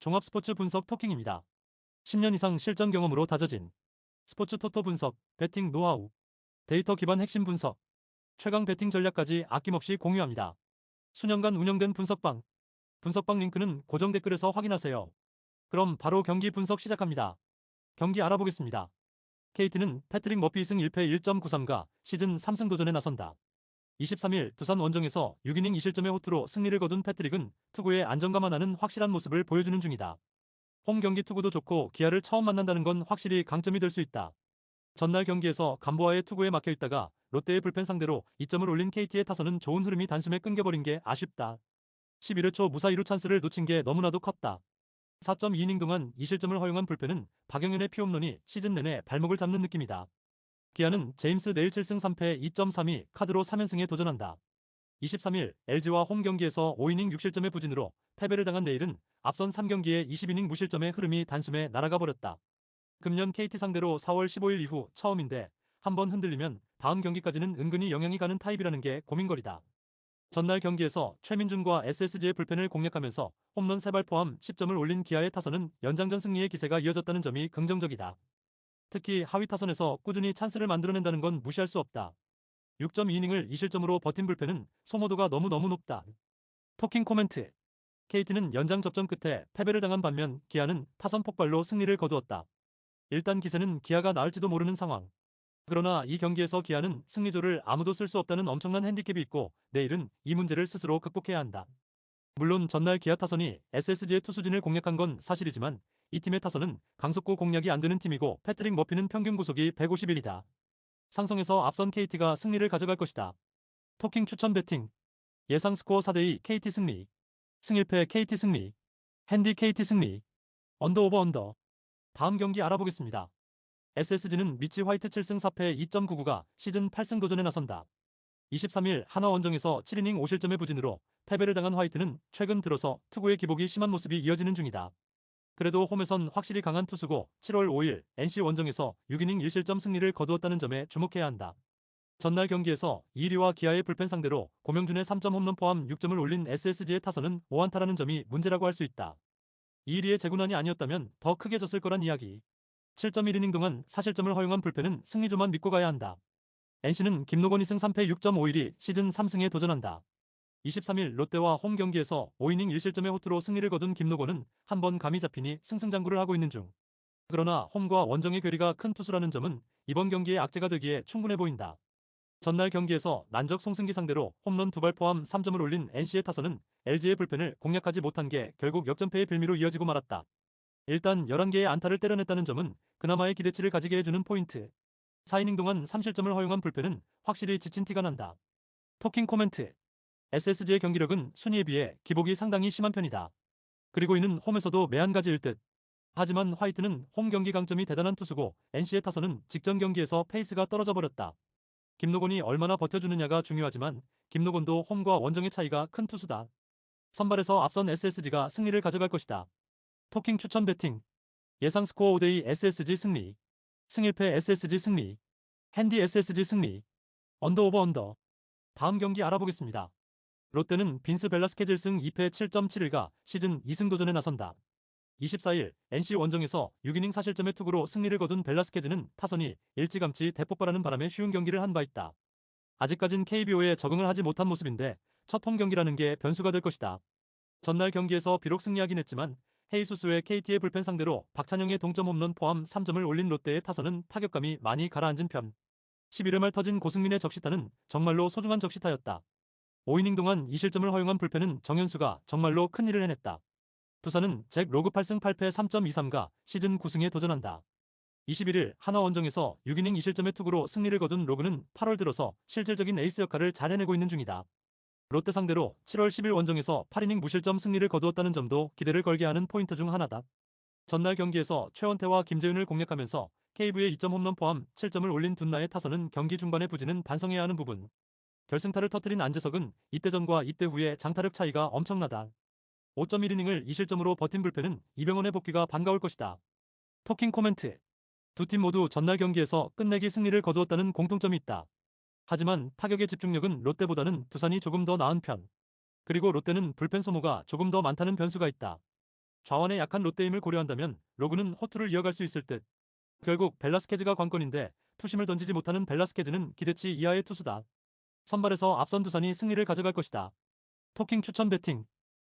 종합스포츠 분석 토킹입니다. 10년 이상 실전 경험으로 다져진 스포츠 토토 분석, 배팅 노하우, 데이터 기반 핵심 분석, 최강 배팅 전략까지 아낌없이 공유합니다. 수년간 운영된 분석방 링크는 고정 댓글에서 확인하세요. 그럼 바로 경기 분석 시작합니다. 경기 알아보겠습니다. KT는 패트릭 머피 승 1패 1.93가 시즌 3승 도전에 나선다. 23일 두산 원정에서 6이닝 2실점의 호투로 승리를 거둔 패트릭은 투구에 안정감 하나는 확실한 모습을 보여주는 중이다. 홈 경기 투구도 좋고 기아를 처음 만난다는 건 확실히 강점이 될 수 있다. 전날 경기에서 감보아의 투구에 막혀 있다가 롯데의 불펜 상대로 2점을 올린 KT의 타선은 좋은 흐름이 단숨에 끊겨버린 게 아쉽다. 11회 초 무사 2루 찬스를 놓친 게 너무나도 컸다. 4.2이닝 동안 2실점을 허용한 불펜은 박영현의 피홈런이 시즌 내내 발목을 잡는 느낌이다. 기아는 제임스 내일 7승 3패 2.32 카드로 3연승에 도전한다. 23일 LG와 홈 경기에서 5이닝 6실점의 부진으로 패배를 당한 내일은 앞선 3경기에 20이닝 무실점의 흐름이 단숨에 날아가 버렸다. 금년 KT 상대로 4월 15일 이후 처음인데 한번 흔들리면 다음 경기까지는 은근히 영향이 가는 타입이라는 게 고민거리다. 전날 경기에서 최민준과 SSG의 불펜을 공략하면서 홈런 3발 포함 10점을 올린 기아의 타선은 연장전 승리의 기세가 이어졌다는 점이 긍정적이다. 특히 하위 타선에서 꾸준히 찬스를 만들어낸다는 건 무시할 수 없다. 6.2이닝을 2실점으로 버틴 불펜은 소모도가 너무너무 높다. 토킹 코멘트. KT는 연장 접전 끝에 패배를 당한 반면 기아는 타선 폭발로 승리를 거두었다. 일단 기세는 기아가 나을지도 모르는 상황. 그러나 이 경기에서 기아는 승리조를 아무도 쓸 수 없다는 엄청난 핸디캡이 있고 내일은 이 문제를 스스로 극복해야 한다. 물론 전날 기아 타선이 SSG의 투수진을 공략한 건 사실이지만 이 팀의 타선은 강속구 공략이 안 되는 팀이고 패트릭 머피는 평균 구속이 151이다. 상성에서 앞선 KT가 승리를 가져갈 것이다. 토킹 추천 배팅. 예상 스코어 4대2 KT 승리. 승 1패 KT 승리. 핸디 KT 승리. 언더 오버 언더. 다음 경기 알아보겠습니다. SSG는 미치 화이트 7승 4패 2.99가 시즌 8승 도전에 나선다. 23일 한화 원정에서 7이닝 5실점의 부진으로 패배를 당한 화이트는 최근 들어서 투구의 기복이 심한 모습이 이어지는 중이다. 그래도 홈에선 확실히 강한 투수고 7월 5일 NC 원정에서 6이닝 1실점 승리를 거두었다는 점에 주목해야 한다. 전날 경기에서 2위와 기아의 불펜 상대로 고명준의 3점 홈런 포함 6점을 올린 SSG의 타선은 5안타라는 점이 문제라고 할 수 있다. 2위의 재구난이 아니었다면 더 크게 졌을 거란 이야기. 7.1이닝 동안 4실점을 허용한 불펜은 승리조만 믿고 가야 한다. NC는 김노건 2승 3패 6.51이 시즌 3승에 도전한다. 23일 롯데와 홈 경기에서 5이닝 1실점의 호투로 승리를 거둔 김노건은 한 번 감이 잡히니 승승장구를 하고 있는 중. 그러나 홈과 원정의 괴리가 큰 투수라는 점은 이번 경기의 악재가 되기에 충분해 보인다. 전날 경기에서 난적 송승기 상대로 홈런 2발 포함 3점을 올린 NC의 타선은 LG의 불펜을 공략하지 못한 게 결국 역전패의 빌미로 이어지고 말았다. 일단 11개의 안타를 때려냈다는 점은 그나마의 기대치를 가지게 해주는 포인트. 4이닝 동안 3실점을 허용한 불펜은 확실히 지친 티가 난다. 토킹 코멘트. SSG의 경기력은 순위에 비해 기복이 상당히 심한 편이다. 그리고 이는 홈에서도 매한가지일 듯. 하지만 화이트는 홈 경기 강점이 대단한 투수고 NC의 타선은 직전 경기에서 페이스가 떨어져 버렸다. 김노곤이 얼마나 버텨주느냐가 중요하지만 김노곤도 홈과 원정의 차이가 큰 투수다. 선발에서 앞선 SSG가 승리를 가져갈 것이다. 토킹 추천 배팅. 예상 스코어 5대2 SSG 승리. 승 1패 SSG 승리. 핸디 SSG 승리. 언더 오버 언더. 다음 경기 알아보겠습니다. 롯데는 빈스 벨라스케즈 1승 2패 7.71가 시즌 2승 도전에 나선다. 24일 NC 원정에서 6이닝 4실점의 투구로 승리를 거둔 벨라스케즈는 타선이 일찌감치 대폭발하는 바람에 쉬운 경기를 한 바 있다. 아직까진 KBO에 적응을 하지 못한 모습인데 첫 홈 경기라는 게 변수가 될 것이다. 전날 경기에서 비록 승리하긴 했지만 헤이수스의 KT의 불펜 상대로 박찬영의 동점 홈런 포함 3점을 올린 롯데의 타선은 타격감이 많이 가라앉은 편. 11회 말 터진 고승민의 적시타는 정말로 소중한 적시타였다. 5이닝 동안 2실점을 허용한 불펜은 정현수가 정말로 큰일을 해냈다. 두산은 잭 로그 8승 8패 3.23가 시즌 9승에 도전한다. 21일 한화 원정에서 6이닝 2실점의 투구로 승리를 거둔 로그는 8월 들어서 실질적인 에이스 역할을 잘 해내고 있는 중이다. 롯데 상대로 7월 10일 원정에서 8이닝 무실점 승리를 거두었다는 점도 기대를 걸게 하는 포인트 중 하나다. 전날 경기에서 최원태와 김재윤을 공략하면서 KV의 2점 홈런 포함 7점을 올린 둔나의 타선은 경기 중반의 부진은 반성해야 하는 부분. 결승타를 터뜨린 안재석은 입대 전과 입대 후의 장타력 차이가 엄청나다. 5.1이닝을 2실점으로 버틴 불펜은 이병헌의 복귀가 반가울 것이다. 토킹 코멘트. 두 팀 모두 전날 경기에서 끝내기 승리를 거두었다는 공통점이 있다. 하지만 타격의 집중력은 롯데보다는 두산이 조금 더 나은 편. 그리고 롯데는 불펜 소모가 조금 더 많다는 변수가 있다. 좌완의 약한 롯데 힘을 고려한다면 로그는 호투를 이어갈 수 있을 듯. 결국 벨라스케즈가 관건인데 투심을 던지지 못하는 벨라스케즈는 기대치 이하의 투수다. 선발에서 앞선 두산이 승리를 가져갈 것이다. 토킹 추천 배팅.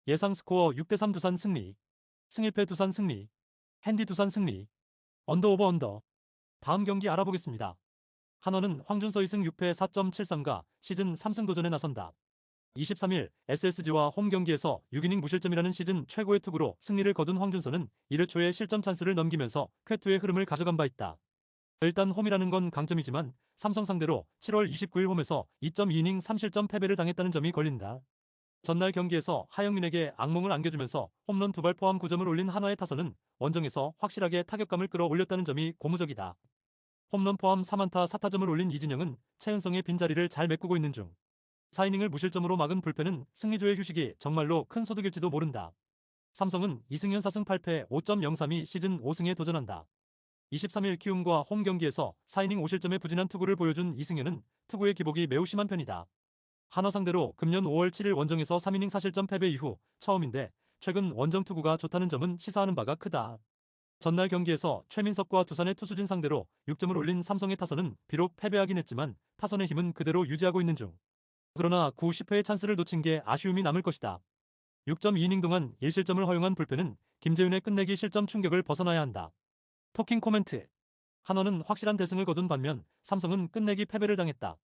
예상 스코어 6대3 두산 승리. 승일패 두산 승리. 핸디 두산 승리. 언더 오버 언더. 다음 경기 알아보겠습니다. 한화는 황준서 2승 6패 4.73가 시즌 3승 도전에 나선다. 23일 SSG와 홈 경기에서 6이닝 무실점이라는 시즌 최고의 투구로 승리를 거둔 황준서는 1회 초에 실점 찬스를 넘기면서 쾌투의 흐름을 가져간 바 있다. 일단 홈이라는 건 강점이지만 삼성 상대로 7월 29일 홈에서 2.2이닝 3실점 패배를 당했다는 점이 걸린다. 전날 경기에서 하영민에게 악몽을 안겨주면서 홈런 2발 포함 9점을 올린 한화의 타선은 원정에서 확실하게 타격감을 끌어올렸다는 점이 고무적이다. 홈런 포함 3안타 4타점을 올린 이진영은 최은성의 빈자리를 잘 메꾸고 있는 중. 4이닝을 무실점으로 막은 불펜은 승리조의 휴식이 정말로 큰 소득일지도 모른다. 삼성은 이승현 4승 8패 5.03이 시즌 5승에 도전한다. 23일 키움과 홈 경기에서 4이닝 5실점의 부진한 투구를 보여준 이승현은 투구의 기복이 매우 심한 편이다. 한화 상대로 금년 5월 7일 원정에서 3이닝 4실점 패배 이후 처음인데 최근 원정 투구가 좋다는 점은 시사하는 바가 크다. 전날 경기에서 최민석과 두산의 투수진 상대로 6점을 올린 삼성의 타선은 비록 패배하긴 했지만 타선의 힘은 그대로 유지하고 있는 중. 그러나 9, 10회의 찬스를 놓친 게 아쉬움이 남을 것이다. 6.2이닝 동안 1실점을 허용한 불펜은 김재윤의 끝내기 실점 충격을 벗어나야 한다. 토킹 코멘트. 한화는 확실한 대승을 거둔 반면 삼성은 끝내기 패배를 당했다.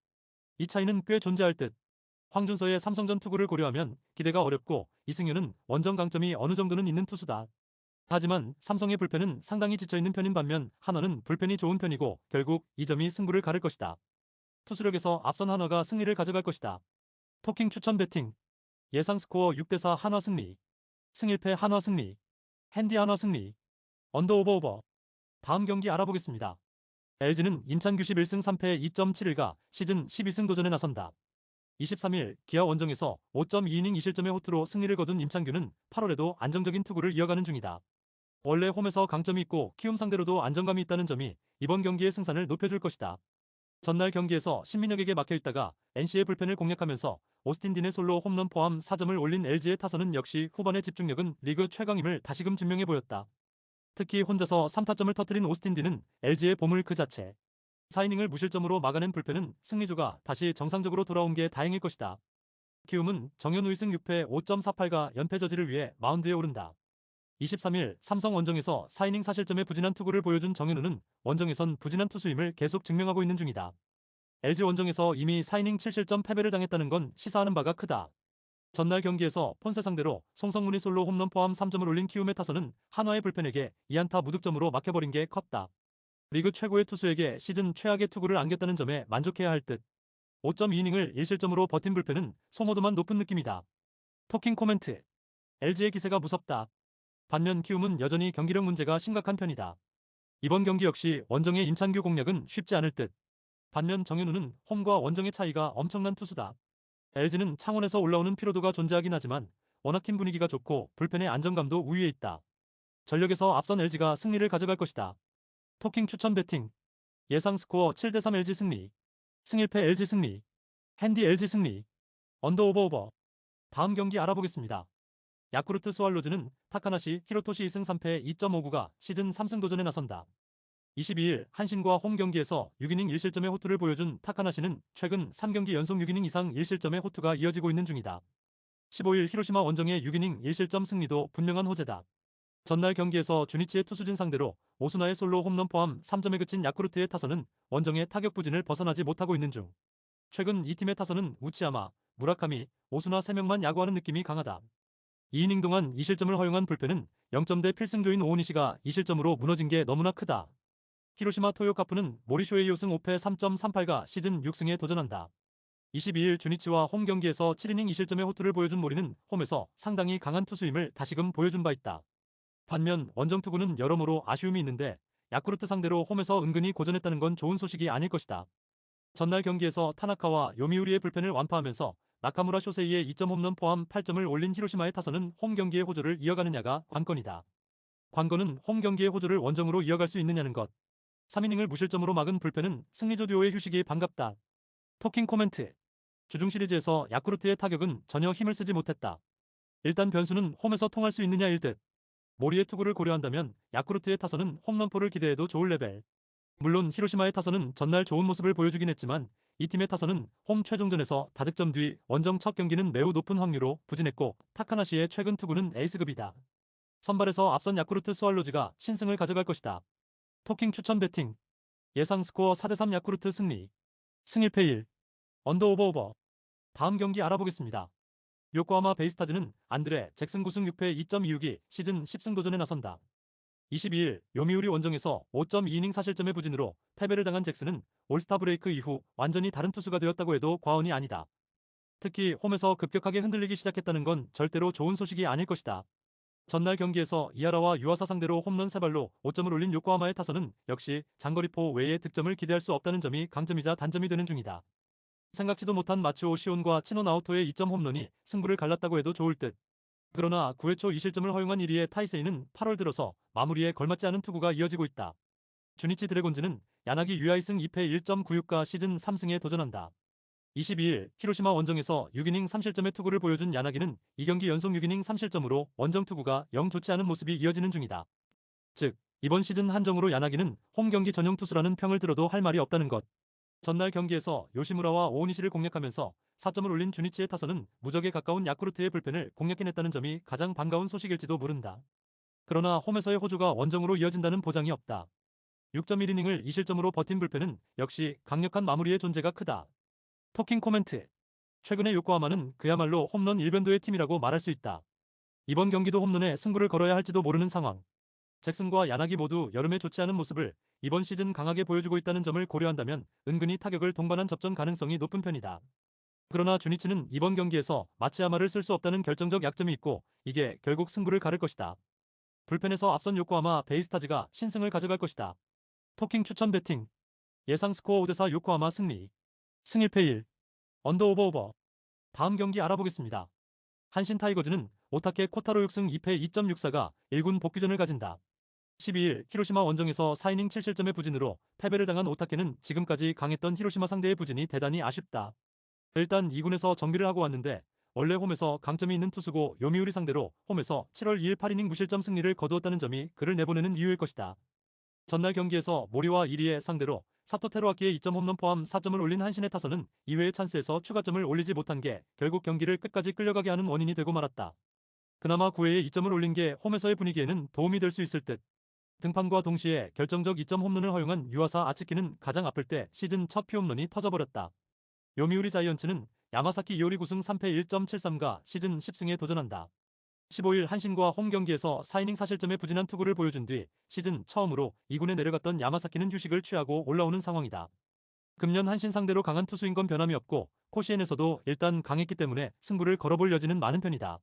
이 차이는 꽤 존재할 듯. 황준서의 삼성전 투구를 고려하면 기대가 어렵고 이승현은 원정 강점이 어느 정도는 있는 투수다. 하지만 삼성의 불펜은 상당히 지쳐있는 편인 반면 한화는 불펜이 좋은 편이고 결국 이 점이 승부를 가를 것이다. 투수력에서 앞선 한화가 승리를 가져갈 것이다. 토킹 추천 배팅. 예상 스코어 6대4 한화 승리. 승일패 한화 승리. 핸디 한화 승리. 언더 오버 오버. 다음 경기 알아보겠습니다. LG는 인천 규십 1승 3패 2.71가 시즌 12승 도전에 나선다. 23일 기아 원정에서 5.2이닝 2실점의 호투로 승리를 거둔 임창규는 8월에도 안정적인 투구를 이어가는 중이다. 원래 홈에서 강점이 있고 키움 상대로도 안정감이 있다는 점이 이번 경기의 승산을 높여줄 것이다. 전날 경기에서 신민혁에게 막혀있다가 NC의 불펜을 공략하면서 오스틴 딘의 솔로 홈런 포함 4점을 올린 LG의 타선은 역시 후반의 집중력은 리그 최강임을 다시금 증명해 보였다. 특히 혼자서 3타점을 터뜨린 오스틴 딘은 LG의 보물 그 자체. 4이닝을 무실점으로 막아낸 불펜은 승리조가 다시 정상적으로 돌아온 게 다행일 것이다. 키움은 정현우 2승 6패 5.48가 연패 저지를 위해 마운드에 오른다. 23일 삼성 원정에서 4이닝 4실점의 부진한 투구를 보여준 정현우는 원정에선 부진한 투수임을 계속 증명하고 있는 중이다. LG 원정에서 이미 4이닝 7실점 패배를 당했다는 건 시사하는 바가 크다. 전날 경기에서 폰세 상대로 송성문이 솔로 홈런 포함 3점을 올린 키움의 타선은 한화의 불펜에게 2안타 무득점으로 막혀버린 게 컸다. 리그 최고의 투수에게 시즌 최악의 투구를 안겼다는 점에 만족해야 할 듯. 5.2이닝을 1실점으로 버틴 불펜은 소모도만 높은 느낌이다. 토킹 코멘트. LG의 기세가 무섭다. 반면 키움은 여전히 경기력 문제가 심각한 편이다. 이번 경기 역시 원정의 임찬규 공략은 쉽지 않을 듯. 반면 정현우는 홈과 원정의 차이가 엄청난 투수다. LG는 창원에서 올라오는 피로도가 존재하긴 하지만 워낙 팀 분위기가 좋고 불펜의 안정감도 우위에 있다. 전력에서 앞선 LG가 승리를 가져갈 것이다. 토킹 추천 배팅. 예상 스코어 7대3 LG 승리. 승일패 LG 승리. 핸디 LG 승리. 언더 오버 오버. 다음 경기 알아보겠습니다. 야쿠르트 스왈로즈는 타카나시 히로토시 2승 3패 2.59가 시즌 3승 도전에 나선다. 22일 한신과 홈 경기에서 6이닝 1실점의 호투를 보여준 타카나시는 최근 3경기 연속 6이닝 이상 1실점의 호투가 이어지고 있는 중이다. 15일 히로시마 원정의 6이닝 1실점 승리도 분명한 호재다. 전날 경기에서 주니치의 투수진 상대로 오스나의 솔로 홈런 포함 3점에 그친 야쿠르트의 타선은 원정의 타격 부진을 벗어나지 못하고 있는 중. 최근 이 팀의 타선은 우치야마, 무라카미, 오스나 3명만 야구하는 느낌이 강하다. 2이닝 동안 2실점을 허용한 불펜은 0점대 필승조인 오오니시가 2실점으로 무너진 게 너무나 크다. 히로시마 토요카프는 모리쇼의 2승 5패 3.38가 시즌 6승에 도전한다. 22일 주니치와 홈 경기에서 7이닝 2실점의 호투를 보여준 모리는 홈에서 상당히 강한 투수임을 다시금 보여준 바 있다. 반면 원정 투구는 여러모로 아쉬움이 있는데 야쿠르트 상대로 홈에서 은근히 고전했다는 건 좋은 소식이 아닐 것이다. 전날 경기에서 타나카와 요미우리의 불펜을 완파하면서 나카무라 쇼세이의 2점 홈런 포함 8점을 올린 히로시마의 타선은 홈 경기의 호조를 이어가느냐가 관건이다. 관건은 홈 경기의 호조를 원정으로 이어갈 수 있느냐는 것. 3이닝을 무실점으로 막은 불펜은 승리조 듀오의 휴식이 반갑다. 토킹 코멘트. 주중 시리즈에서 야쿠르트의 타격은 전혀 힘을 쓰지 못했다. 일단 변수는 홈에서 통할 수 있느냐일 듯. 모리의 투구를 고려한다면 야쿠르트의 타선은 홈런포를 기대해도 좋을 레벨. 물론 히로시마의 타선은 전날 좋은 모습을 보여주긴 했지만 이 팀의 타선은 홈 최종전에서 다득점 뒤 원정 첫 경기는 매우 높은 확률로 부진했고 타카나시의 최근 투구는 에이스급이다. 선발에서 앞선 야쿠르트 스왈로즈가 신승을 가져갈 것이다. 토킹 추천 배팅. 예상 스코어 4대3 야쿠르트 승리. 승일패 1. 언더 오버. 다음 경기 알아보겠습니다. 요코하마 베이스타즈는 안드레 잭슨 9승 6패 2.26이 시즌 10승 도전에 나선다. 22일 요미우리 원정에서 5.2이닝 사실점의 부진으로 패배를 당한 잭슨은 올스타 브레이크 이후 완전히 다른 투수가 되었다고 해도 과언이 아니다. 특히 홈에서 급격하게 흔들리기 시작했다는 건 절대로 좋은 소식이 아닐 것이다. 전날 경기에서 이하라와 유아사 상대로 홈런 3발로 5점을 올린 요코하마의 타선은 역시 장거리포 외에 득점을 기대할 수 없다는 점이 강점이자 단점이 되는 중이다. 생각지도 못한 마츠오 시온과 치노 나오토의 2점 홈런이 승부를 갈랐다고 해도 좋을 듯. 그러나 9회 초 2실점을 허용한 1위의 타이세이는 8월 들어서 마무리에 걸맞지 않은 투구가 이어지고 있다. 주니치 드래곤즈는 야나기 유아이승 2패 1.96가 시즌 3승에 도전한다. 22일 히로시마 원정에서 6이닝 3실점의 투구를 보여준 야나기는 2경기 연속 6이닝 3실점으로 원정 투구가 영 좋지 않은 모습이 이어지는 중이다. 즉, 이번 시즌 한정으로 야나기는 홈 경기 전용 투수라는 평을 들어도 할 말이 없다는 것. 전날 경기에서 요시무라와 오오니시를 공략하면서 4점을 올린 주니치의 타선은 무적에 가까운 야쿠르트의 불펜을 공략해냈다는 점이 가장 반가운 소식일지도 모른다. 그러나 홈에서의 호조가 원정으로 이어진다는 보장이 없다. 6.1이닝을 2실점으로 버틴 불펜은 역시 강력한 마무리의 존재가 크다. 토킹 코멘트. 최근의 요코하마는 그야말로 홈런 일변도의 팀이라고 말할 수 있다. 이번 경기도 홈런에 승부를 걸어야 할지도 모르는 상황. 잭슨과 야나기 모두 여름에 좋지 않은 모습을 이번 시즌 강하게 보여주고 있다는 점을 고려한다면 은근히 타격을 동반한 접전 가능성이 높은 편이다. 그러나 주니치는 이번 경기에서 마츠야마를 쓸 수 없다는 결정적 약점이 있고 이게 결국 승부를 가를 것이다. 불펜에서 앞선 요코하마 베이스타즈가 신승을 가져갈 것이다. 토킹 추천 배팅. 예상 스코어 5대4 요코하마 승리. 승일패 1. 언더 오버. 다음 경기 알아보겠습니다. 한신 타이거즈는 오타케 코타로 6승 2패 2.64가 1군 복귀전을 가진다. 12일 히로시마 원정에서 4이닝 7실점의 부진으로 패배를 당한 오타케는 지금까지 강했던 히로시마 상대의 부진이 대단히 아쉽다. 일단 2군에서 정비를 하고 왔는데 원래 홈에서 강점이 있는 투수고 요미우리 상대로 홈에서 7월 2일 8이닝 무실점 승리를 거두었다는 점이 그를 내보내는 이유일 것이다. 전날 경기에서 모리와 1위의 상대로 사토 테루아키의 2점 홈런 포함 4점을 올린 한신의 타선은 이외의 찬스에서 추가점을 올리지 못한 게 결국 경기를 끝까지 끌려가게 하는 원인이 되고 말았다. 그나마 9회에 2점을 올린 게 홈에서의 분위기에는 도움이 될 수 있을 듯. 등판과 동시에 결정적 2점 홈런을 허용한 유아사 아츠키는 가장 아플 때 시즌 첫 피홈런이 터져버렸다. 요미우리 자이언츠는 야마사키 이오리 9승 3패 1.73가 시즌 10승에 도전한다. 15일 한신과 홈 경기에서 4이닝 사실점의 부진한 투구를 보여준 뒤 시즌 처음으로 2군에 내려갔던 야마사키는 휴식을 취하고 올라오는 상황이다. 금년 한신 상대로 강한 투수인 건 변함이 없고 코시엔에서도 일단 강했기 때문에 승부를 걸어볼 여지는 많은 편이다.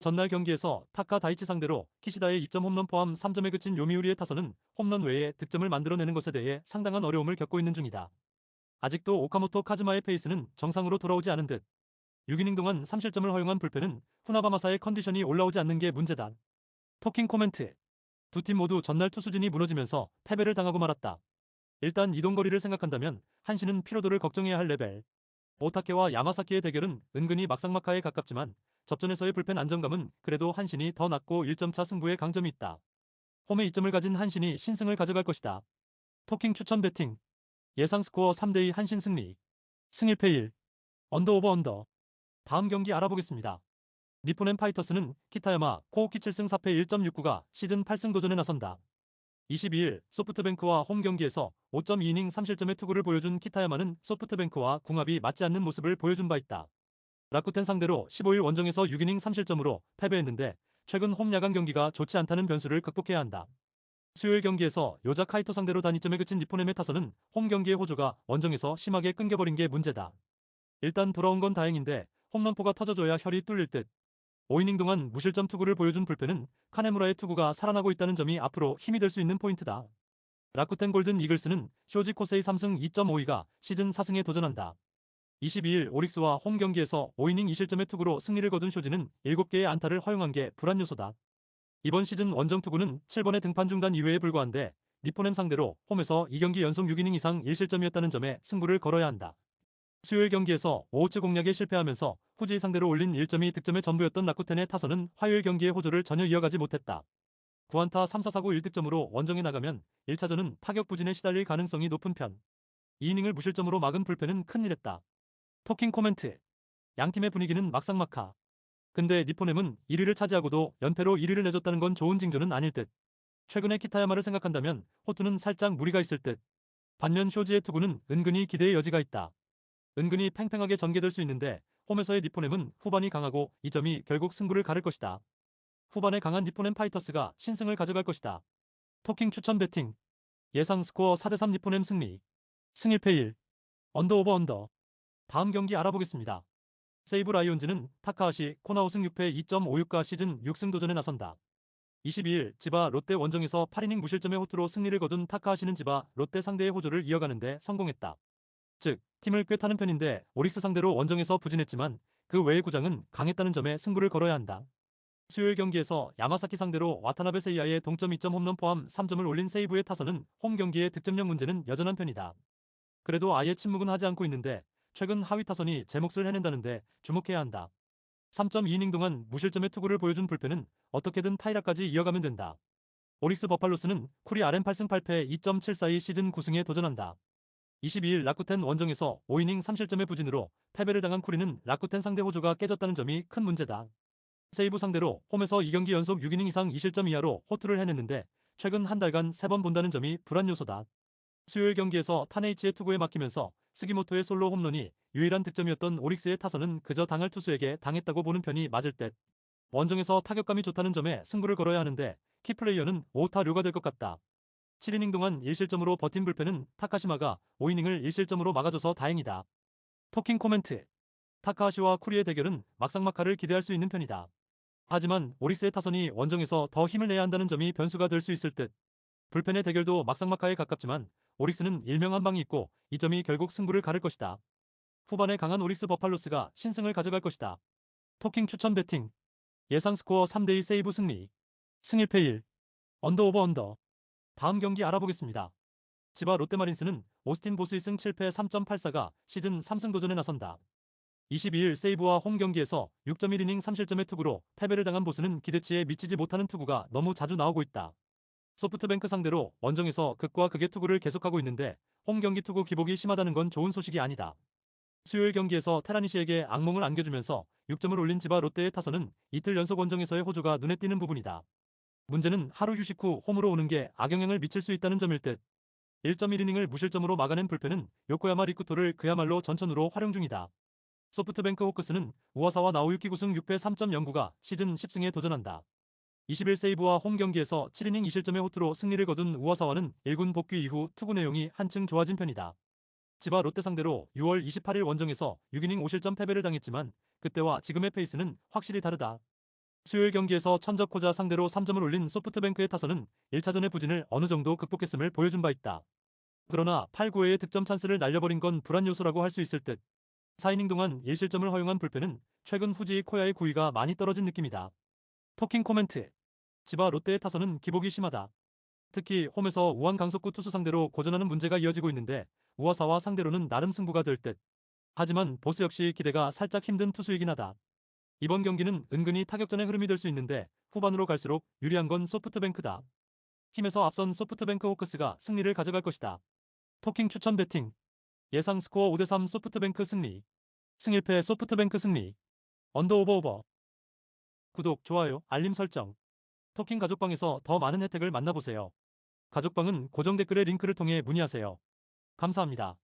전날 경기에서 타카 다이치 상대로 키시다의 2점 홈런 포함 3점에 그친 요미우리의 타선은 홈런 외에 득점을 만들어내는 것에 대해 상당한 어려움을 겪고 있는 중이다. 아직도 오카모토 카즈마의 페이스는 정상으로 돌아오지 않은 듯. 6이닝 동안 3실점을 허용한 불펜은 후나바마사의 컨디션이 올라오지 않는 게 문제다. 토킹 코멘트. 두 팀 모두 전날 투수진이 무너지면서 패배를 당하고 말았다. 일단 이동거리를 생각한다면 한신은 피로도를 걱정해야 할 레벨. 오타케와 야마사키의 대결은 은근히 막상막하에 가깝지만 접전에서의 불펜 안정감은 그래도 한신이 더 낮고 1점차 승부에 강점이 있다. 홈에 2점을 가진 한신이 신승을 가져갈 것이다. 토킹 추천 배팅. 예상 스코어 3대2 한신 승리. 승일패 1. 언더 오버. 다음 경기 알아보겠습니다. 니포넨 파이터스는 키타야마 코오키 7승 4패 1.69가 시즌 8승 도전에 나선다. 22일 소프트뱅크와 홈 경기에서 5.2이닝 3실점의 투구를 보여준 키타야마는 소프트뱅크와 궁합이 맞지 않는 모습을 보여준 바 있다. 라쿠텐 상대로 15일 원정에서 6이닝 3실점으로 패배했는데 최근 홈 야간 경기가 좋지 않다는 변수를 극복해야 한다. 수요일 경기에서 요자 카이토 상대로 단위점에 그친 니포넴의 타선은 홈 경기의 호조가 원정에서 심하게 끊겨버린 게 문제다. 일단 돌아온 건 다행인데 홈런포가 터져줘야 혈이 뚫릴 듯. 5이닝 동안 무실점 투구를 보여준 불펜은 카네무라의 투구가 살아나고 있다는 점이 앞으로 힘이 될 수 있는 포인트다. 라쿠텐 골든 이글스는 쇼지 코세이 3승 2.52가 시즌 4승에 도전한다. 22일 오릭스와 홈 경기에서 5이닝 2실점의 투구로 승리를 거둔 쇼지는 7개의 안타를 허용한 게 불안 요소다. 이번 시즌 원정 투구는 7번의 등판 중단 이외에 불과한데 니포넴 상대로 홈에서 2경기 연속 6이닝 이상 1실점이었다는 점에 승부를 걸어야 한다. 수요일 경기에서 5호째 공략에 실패하면서 후지 상대로 올린 1점이 득점의 전부였던 라쿠텐의 타선은 화요일 경기의 호조를 전혀 이어가지 못했다. 구안타 3사 사구 1득점으로 원정에 나가면 1차전은 타격 부진에 시달릴 가능성이 높은 편. 2이닝을 무실점으로 막은 불펜은 큰일했다. 토킹 코멘트. 양팀의 분위기는 막상막하. 근데 니포넴은 1위를 차지하고도 연패로 1위를 내줬다는 건 좋은 징조는 아닐 듯. 최근에 키타야마를 생각한다면 호투는 살짝 무리가 있을 듯. 반면 쇼지의 투구는 은근히 기대의 여지가 있다. 은근히 팽팽하게 전개될 수 있는데 홈에서의 니포넴은 후반이 강하고 이 점이 결국 승부를 가를 것이다. 후반에 강한 니포넴 파이터스가 신승을 가져갈 것이다. 토킹 추천 배팅. 예상 스코어 4대3 니포넴 승리. 승 1패 1. 언더 오버 언더. 다음 경기 알아보겠습니다. 세이브 라이온즈는 타카하시 코나우승 6패 2.56가 시즌 6승 도전에 나선다. 22일 지바 롯데 원정에서 8이닝 무실점의 호투로 승리를 거둔 타카하시는 지바 롯데 상대의 호조를 이어가는데 성공했다. 즉 팀을 꽤 타는 편인데 오릭스 상대로 원정에서 부진했지만 그 외의 구장은 강했다는 점에 승부를 걸어야 한다. 수요일 경기에서 야마사키 상대로 와타나베 세이아의 동점 2점 홈런 포함 3점을 올린 세이브의 타선은 홈 경기의 득점력 문제는 여전한 편이다. 그래도 아예 침묵은 하지 않고 있는데 최근 하위 타선이 제 몫을 해낸다는데 주목해야 한다. 3.2이닝 동안 무실점의 투구를 보여준 불펜은 어떻게든 타이라까지 이어가면 된다. 오릭스 버팔로스는 쿠리 RM 8승 8패 2.742 시즌 9승에 도전한다. 22일 라쿠텐 원정에서 5이닝 3실점의 부진으로 패배를 당한 쿠리는 라쿠텐 상대 호조가 깨졌다는 점이 큰 문제다. 세이브 상대로 홈에서 2경기 연속 6이닝 이상 2실점 이하로 호투를 해냈는데 최근 한 달간 3번 본다는 점이 불안 요소다. 수요일 경기에서 타네이치의 투구에 막히면서 스기모토의 솔로 홈런이 유일한 득점이었던 오릭스의 타선은 그저 당할 투수에게 당했다고 보는 편이 맞을 듯. 원정에서 타격감이 좋다는 점에 승부를 걸어야 하는데 키플레이어는 오타료가 될 것 같다. 7이닝 동안 1실점으로 버틴 불펜은 타카시마가 5이닝을 1실점으로 막아줘서 다행이다. 토킹 코멘트. 타카하시와 쿠리의 대결은 막상막하를 기대할 수 있는 편이다. 하지만 오릭스의 타선이 원정에서 더 힘을 내야 한다는 점이 변수가 될 수 있을 듯. 불펜의 대결도 막상막하에 가깝지만 오릭스는 일명 한 방이 있고 이 점이 결국 승부를 가를 것이다. 후반에 강한 오릭스 버팔로스가 신승을 가져갈 것이다. 토킹 추천 배팅. 예상 스코어 3대2 세이브 승리. 승 1패 1. 언더 오버 언더. 다음 경기 알아보겠습니다. 지바 롯데마린스는 오스틴 보스 2승 7패 3.84가 시즌 3승 도전에 나선다. 22일 세이브와 홈 경기에서 6.1이닝 3실점의 투구로 패배를 당한 보스는 기대치에 미치지 못하는 투구가 너무 자주 나오고 있다. 소프트뱅크 상대로 원정에서 극과 극의 투구를 계속하고 있는데 홈 경기 투구 기복이 심하다는 건 좋은 소식이 아니다. 수요일 경기에서 테라니시에게 악몽을 안겨주면서 6점을 올린 지바 롯데의 타선은 이틀 연속 원정에서의 호조가 눈에 띄는 부분이다. 문제는 하루 휴식 후 홈으로 오는 게 악영향을 미칠 수 있다는 점일 듯. 1.1이닝을 무실점으로 막아낸 불펜은 요코야마 리쿠토를 그야말로 전천후로 활용 중이다. 소프트뱅크 호크스는 우와사와 나오유키 9승 6패 3.09가 시즌 10승에 도전한다. 20일 세이브와 홈 경기에서 7이닝 2실점의 호투로 승리를 거둔 우와사와는 1군 복귀 이후 투구 내용이 한층 좋아진 편이다. 지바 롯데 상대로 6월 28일 원정에서 6이닝 5실점 패배를 당했지만 그때와 지금의 페이스는 확실히 다르다. 수요일 경기에서 천적호자 상대로 3점을 올린 소프트뱅크의 타선은 1차전의 부진을 어느 정도 극복했음을 보여준 바 있다. 그러나 8, 9회의 득점 찬스를 날려버린 건 불안 요소라고 할 수 있을 듯. 4이닝 동안 1실점을 허용한 불펜은 최근 후지 코야의 구위가 많이 떨어진 느낌이다. 토킹 코멘트. 지바 롯데의 타선은 기복이 심하다. 특히 홈에서 우한 강속구 투수 상대로 고전하는 문제가 이어지고 있는데 우와사와 상대로는 나름 승부가 될 듯. 하지만 보스 역시 기대가 살짝 힘든 투수이긴 하다. 이번 경기는 은근히 타격전의 흐름이 될 수 있는데 후반으로 갈수록 유리한 건 소프트뱅크다. 힘에서 앞선 소프트뱅크 호크스가 승리를 가져갈 것이다. 토킹 추천 배팅. 예상 스코어 5대3 소프트뱅크 승리. 승 1패 소프트뱅크 승리. 언더 오버 오버. 구독, 좋아요, 알림 설정. 토킹 가족방에서 더 많은 혜택을 만나보세요. 가족방은 고정 댓글의 링크를 통해 문의하세요. 감사합니다.